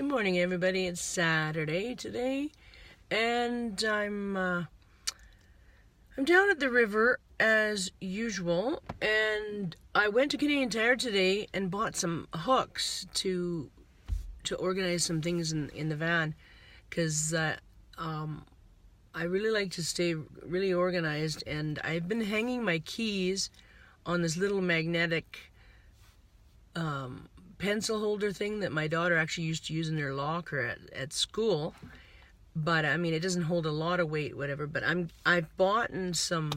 morning, everybody. It's Saturday today, and I'm down at the river as usual. And I went to Canadian Tire today and bought some hooks to organize some things in the van, because I really like to stay really organized. And I've been hanging my keys on this little magnetic pencil holder thing that my daughter actually used to use in their locker at school. But I mean, it doesn't hold a lot of weight, whatever. But I've bought some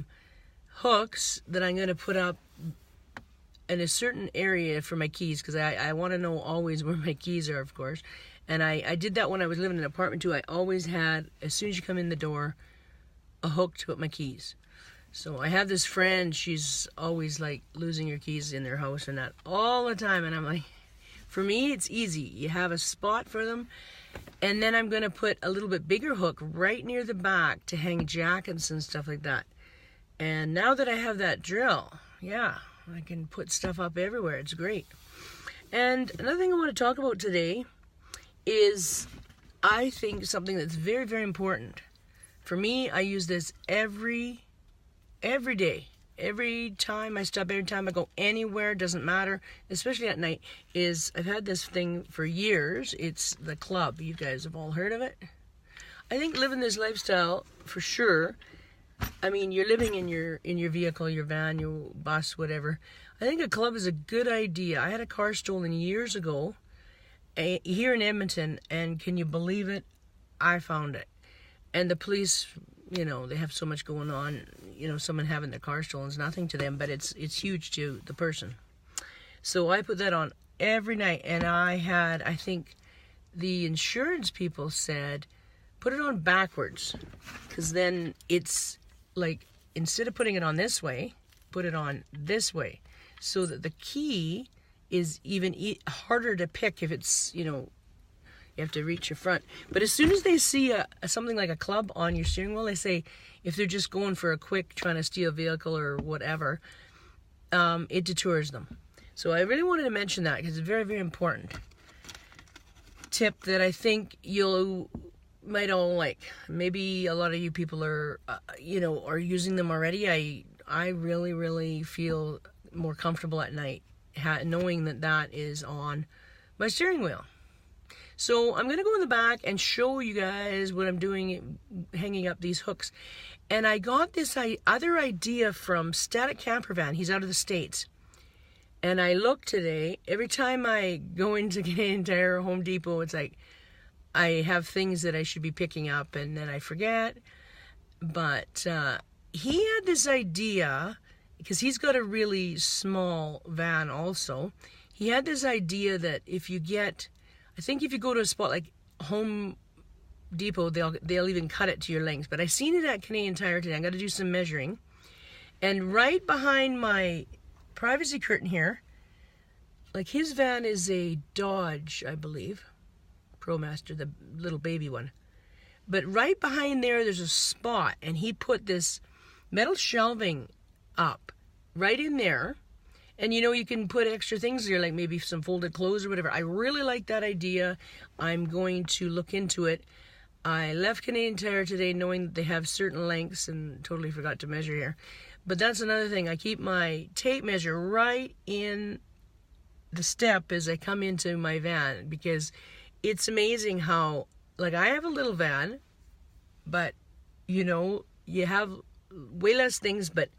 hooks that I'm going to put up in a certain area for my keys, because I want to know always where my keys are, of course. And I did that when I was living in an apartment too. I always had, as soon as you come in the door, a hook to put my keys. So I have this friend, she's always like losing her keys in their house and that all the time. And I'm like, for me, it's easy. You have a spot for them. And then I'm going to put a little bit bigger hook right near the back to hang jackets and stuff like that. And now that I have that drill, yeah, I can put stuff up everywhere. It's great. And another thing I want to talk about today is, I think, something that's very, very important. For me, I use this every day. Every time I stop, every time I go anywhere, doesn't matter, especially at night, is I've had this thing for years. It's the club. You guys have all heard of it. I think living this lifestyle, for sure, I mean, you're living in your vehicle, your van, your bus, whatever. I think a club is a good idea. I had a car stolen years ago here in Edmonton, and can you believe it? I found it. And the police, you know, they have so much going on. You know, someone having their car stolen is nothing to them, but it's huge to the person. So I put that on every night, and I think the insurance people said, put it on backwards, because then it's like, instead of putting it on this way, put it on this way, so that the key is even harder to pick if it's, you know, you have to reach your front. But as soon as they see something like a club on your steering wheel, they say, if they're just going for a quick, trying to steal a vehicle or whatever, it deters them. So I really wanted to mention that, because it's very, very important tip that I think you might all like. Maybe a lot of you people are, are using them already. I really, really feel more comfortable at night knowing that is on my steering wheel. So I'm going to go in the back and show you guys what I'm doing, hanging up these hooks. And I got this other idea from Static Camper Van. He's out of the States. And I look today, every time I go into Canadian Tire or Home Depot, it's like I have things that I should be picking up and then I forget. But he had this idea, because he's got a really small van also. He had this idea that if you go to a spot like Home Depot, they'll even cut it to your length. But I seen it at Canadian Tire today. I got to do some measuring. And right behind my privacy curtain here, like his van is a Dodge, I believe, ProMaster, the little baby one. But right behind there's a spot, and he put this metal shelving up right in there. And you know, you can put extra things there, like maybe some folded clothes or whatever. I really like that idea. I'm going to look into it. I left Canadian Tire today knowing that they have certain lengths, and totally forgot to measure here. But that's another thing. I keep my tape measure right in the step as I come into my van, because it's amazing how, like, I have a little van, but you know, you have way less things, but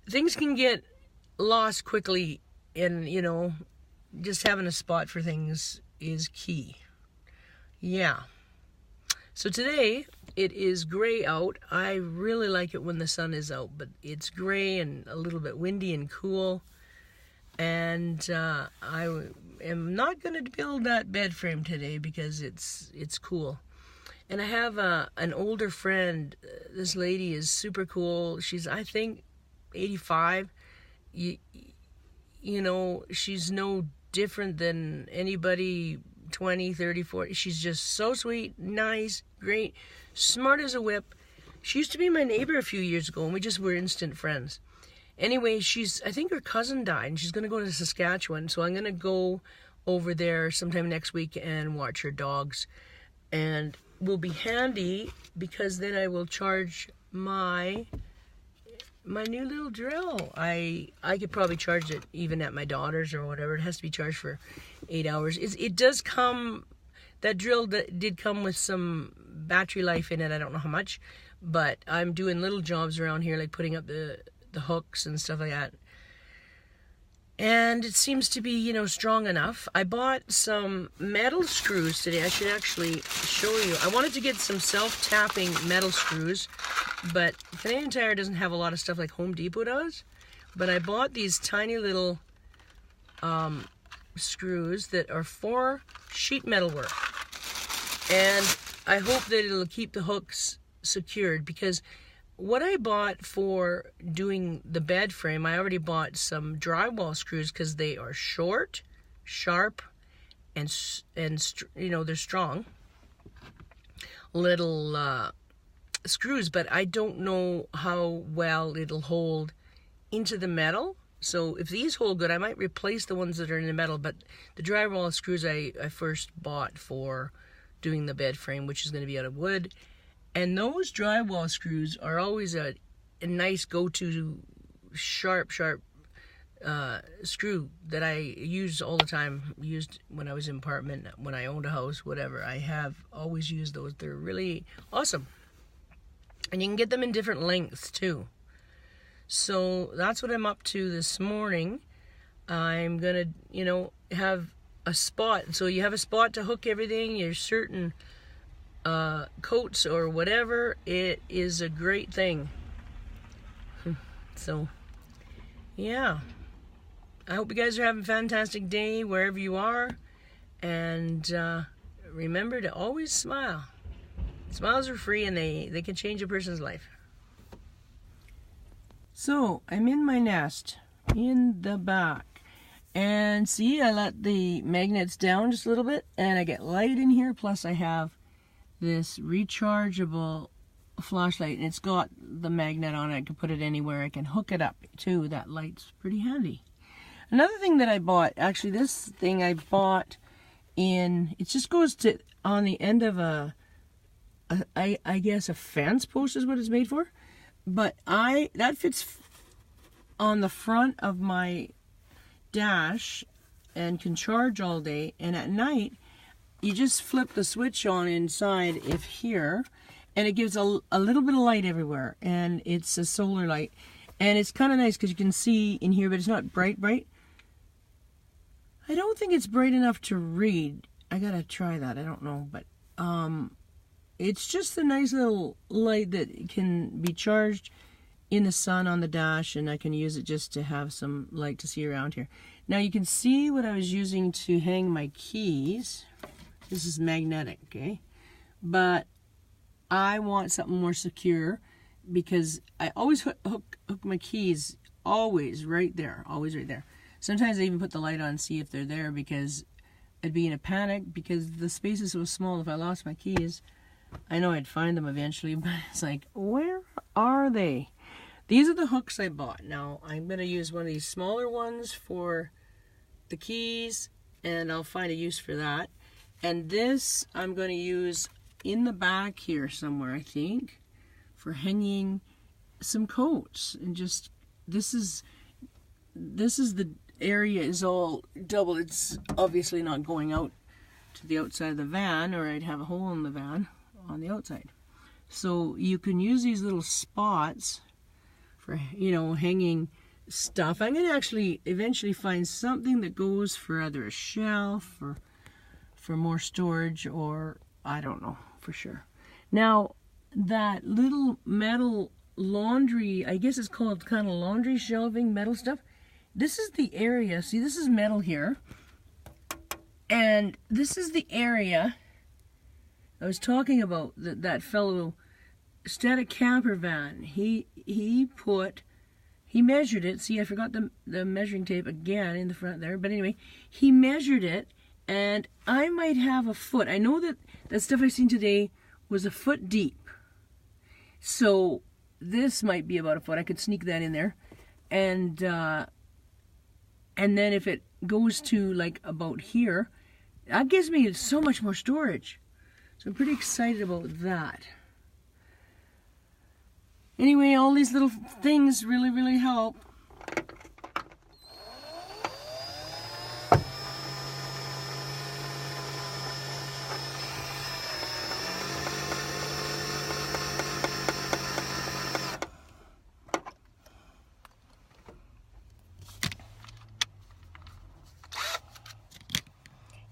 things can get lost quickly, and you know, just having a spot for things is key. Yeah. So today it is gray out. I really like it when the sun is out, but it's gray and a little bit windy and cool. And I am not going to build that bed frame today because it's cool. And I have an older friend. This lady is super cool. She's, I think, 85. You know, she's no different than anybody 20, 30, 40. She's just so sweet, nice, great, smart as a whip. She used to be my neighbor a few years ago, and we just were instant friends. Anyway, I think her cousin died, and she's going to go to Saskatchewan, so I'm going to go over there sometime next week and watch her dogs. And will be handy because then I will charge my new little drill. I could probably charge it even at my daughter's or whatever. It has to be charged for 8 hours. It does come, that drill did come with some battery life in it. I don't know how much, but I'm doing little jobs around here, like putting up the hooks and stuff like that. And it seems to be, you know, strong enough. I bought some metal screws today. I should actually show you. I wanted to get some self-tapping metal screws, but Canadian Tire doesn't have a lot of stuff like Home Depot does. But I bought these tiny little screws that are for sheet metal work. And I hope that it'll keep the hooks secured, because what I bought for doing the bed frame, I already bought some drywall screws because they are short, sharp, and you know, they're strong little screws, but I don't know how well it'll hold into the metal. So if these hold good, I might replace the ones that are in the metal, but the drywall screws I first bought for doing the bed frame, which is going to be out of wood. And those drywall screws are always a nice go-to sharp screw that I use all the time. Used when I was in apartment, when I owned a house, whatever. I have always used those. They're really awesome. And you can get them in different lengths too. So that's what I'm up to this morning. I'm gonna, you know, have a spot. So you have a spot to hook everything. You're certain coats or whatever. It is a great thing. So yeah, I hope you guys are having a fantastic day wherever you are, and remember to always smile. Smiles are free, and they can change a person's life. So I'm in my nest in the back, and see, I let the magnets down just a little bit, and I get light in here, plus I have this rechargeable flashlight, and it's got the magnet on it. I can put it anywhere. I can hook it up too. That light's pretty handy. Another thing that I bought, actually this thing I bought in, it just goes to on the end of I guess a fence post is what it's made for, but that fits on the front of my dash and can charge all day, and at night you just flip the switch on inside if here, and it gives a little bit of light everywhere, and it's a solar light, and it's kind of nice because you can see in here, but it's not bright. I don't think it's bright enough to read. I gotta try that. I don't know, but it's just a nice little light that can be charged in the sun on the dash, and I can use it just to have some light to see around here. Now you can see what I was using to hang my keys. This is magnetic, okay? But I want something more secure, because I always hook my keys always right there. Sometimes I even put the light on and see if they're there, because I'd be in a panic because the space is so small. If I lost my keys, I know I'd find them eventually, but it's like, where are they? These are the hooks I bought. Now I'm going to use one of these smaller ones for the keys, and I'll find a use for that. And this I'm going to use in the back here somewhere, I think, for hanging some coats. And just, this is the area is all double. It's obviously not going out to the outside of the van, or I'd have a hole in the van on the outside. So you can use these little spots for, you know, hanging stuff. I'm going to actually eventually find something that goes for either a shelf or for more storage, or I don't know for sure. Now that little metal laundry, I guess it's called kind of laundry shelving metal stuff. This is the area, see, this is metal here, and this is the area I was talking about. That fellow static camper van, he measured it. See, I forgot the measuring tape again in the front there, but anyway, he measured it, and I might have a foot. I know that stuff I seen today was a foot deep, so this might be about a foot. I could sneak that in there, and then if it goes to like about here. That gives me so much more storage. So I'm pretty excited about that. Anyway, all these little things really, really help.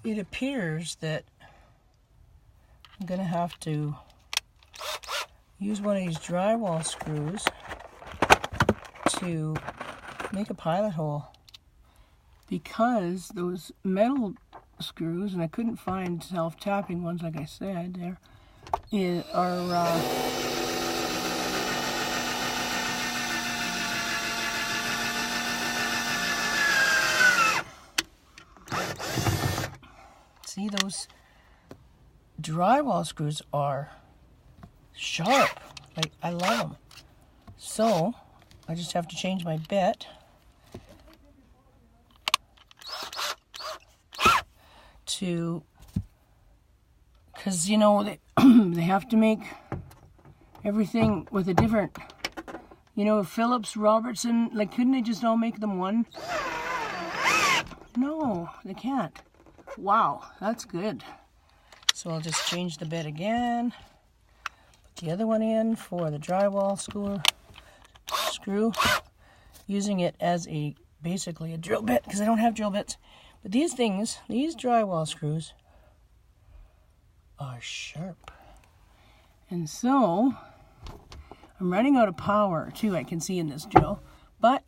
It appears that I'm going to have to use one of these drywall screws to make a pilot hole, because those metal screws, and I couldn't find self-tapping ones like I said there, are see, those drywall screws are sharp. Like, I love them. So I just have to change my bit to, because you know they they have to make everything with a different, you know, Phillips, Robertson, like, couldn't they just all make them one? No, they can't. Wow, that's good. So I'll just change the bit again. Put the other one in for the drywall screw, using it as basically a drill bit, because I don't have drill bits. But these things, these drywall screws, are sharp. And so I'm running out of power too, I can see in this drill, but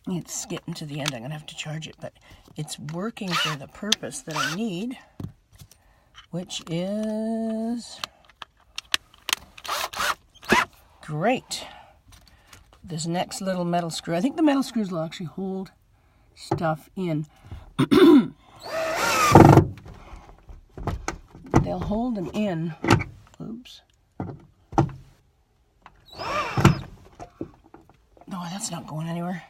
it's getting to the end. I'm gonna have to charge it, but it's working for the purpose that I need, which is great. This next little metal screw, I think the metal screws will actually hold stuff in. They'll hold them in. Oops. No, that's not going anywhere.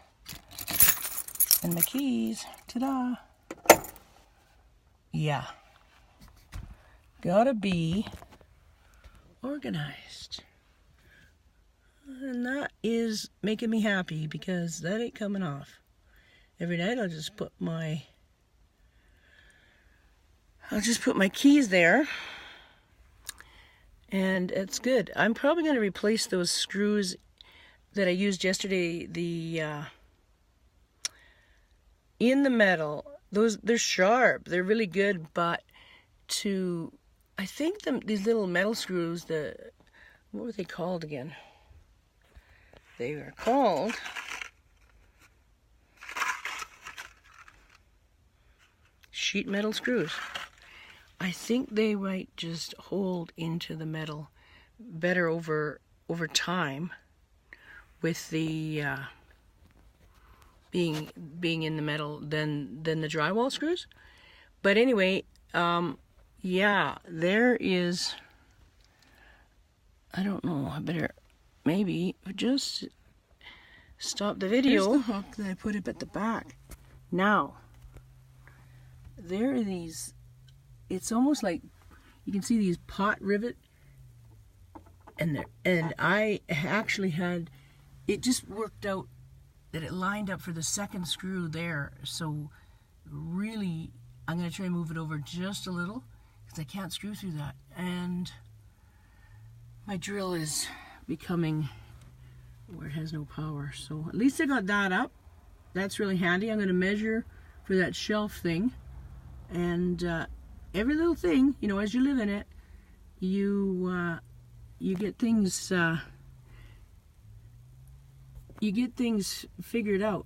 And my keys, ta-da. Yeah. Gotta be organized. And that is making me happy, because that ain't coming off. Every night I'll just put my keys there, and it's good. I'm probably going to replace those screws that I used yesterday, in the metal. They're sharp, they're really good, but I think these little metal screws, what were they called again? They were called sheet metal screws. I think they might just hold into the metal better over time, with the being in the metal than the drywall screws. But anyway, yeah, there is, I don't know, I better maybe just stop the video. Here's the hook that I put up at the back. Now, there are these, it's almost like, you can see these pot rivet, and I actually had, it just worked out that it lined up for the second screw there. So really, I'm going to try and move it over just a little, because I can't screw through that. And my drill is becoming where it has no power. So at least I got that up. That's really handy. I'm going to measure for that shelf thing. And every little thing, you know, as you live in it, you get things figured out.